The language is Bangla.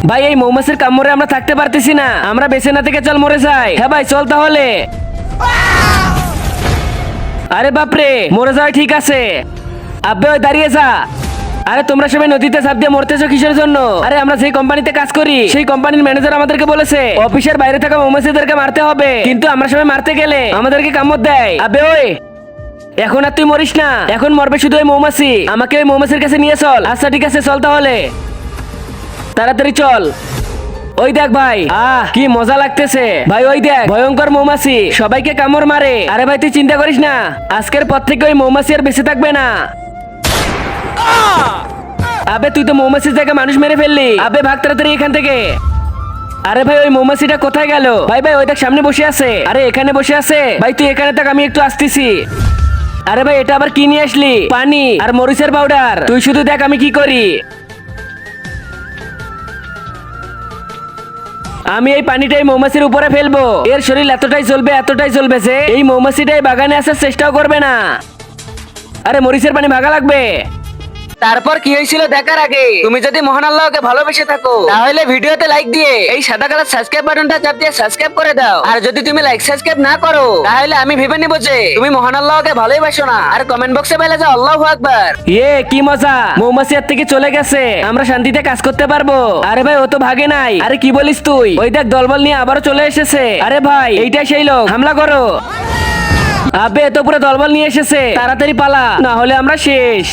ভাই এই মৌমাছির কামড়ে আমরা থাকতে পারতেছি না, আমরা বেঁচে না থেকে চল মরে যাই। হ্যাঁ ভাই চল তাহলে। আরে বাপরে, মরে যাওয়া ঠিক আছে। আব্বে ওই দাঁড়িয়ে যা। আরে তোমরা সবাই নদীতে ঝাঁপ দিয়ে মরতেছো কিসের জন্য? আরে আমরা যেই কোম্পানিতে কাজ করি সেই কোম্পানির ম্যানেজার আমাদেরকে বলেছে অফিসের বাইরে থাকা মৌমাছিদেরকে মারতে হবে, কিন্তু আমরা সবাই মারতে গেলে আমাদেরকে কামড় দেয়। আবে ওই, এখন আর তুই মরিস না, এখন মরবে শুধু ওই মৌমাছি। আমাকে ওই মৌমাছির কাছে নিয়ে চল। আচ্ছা ঠিক আছে চল তাহলে, তাড়াতাড়ি চল। ওই দেখ ভাই, কি মজা লাগতেছে ভাই। ওই দেখ ভয়ঙ্কর মৌমাছি সবাইকে কামড় মারে। আরে ভাই তুই চিন্তা করিস না, আজকের পর থেকে ওই মৌমাছি আর বেঁচে থাকবে না। আবে তুই তো মৌমাছির জায়গায় মানুষ মেরে ফেললি। আবে ভাগ তাড়াতাড়ি এখান থেকে। আরে ভাই ওই মৌমাছিটা কোথায় গেল? ভাই ভাই ওই দেখ সামনে বসে আছে। আরে এখানে বসে আছে ভাই, তুই এখানে থাক, আমি একটু আসতেছি। আরে ভাই এটা আবার কি নিয়ে আসলি? পানি আর মরিচের পাউডার। তুই শুধু দেখ আমি কি করি। আমি এই পানিটাই মৌমাছির উপরে ফেলবো। এর শরীর এতটাই জ্বলবে যে এই মৌমাছিটাই বাগানে আসার চেষ্টাও করবে না। আরে মরিচের পানি ভাগা লাগবে। তারপর কি হয়েছিল দেখার আগে তুমি যদি মহান আল্লাহকে ভালোবেসে থাকো তাহলে ভিডিওতে লাইক দিয়ে এই সাদা কালার সাবস্ক্রাইব বাটনটা চাপ দিয়ে সাবস্ক্রাইব করে দাও। আর যদি তুমি লাইক সাবস্ক্রাইব না করো তাহলে আমি ভেবে নিব যে তুমি মহান আল্লাহকে ভালোবাসো না। আর কমেন্ট বক্সে বলে যাও আল্লাহু আকবার। কি মজা, মৌমাছি এর থেকে চলে গেছে, আমরা শান্তিতে কাজ করতে পারবো। আরে ভাই ও তো ভাগে নাই। আরে কি বলিস তুই? ওই দেখ দলবল নিয়ে আবারও চলে এসেছে। আরে ভাই এইটাই সেই লোক, হামলা করো। আবে এত পুরো দলবল নিয়ে এসেছে, তাড়াতাড়ি পালা, না হলে আমরা শেষ।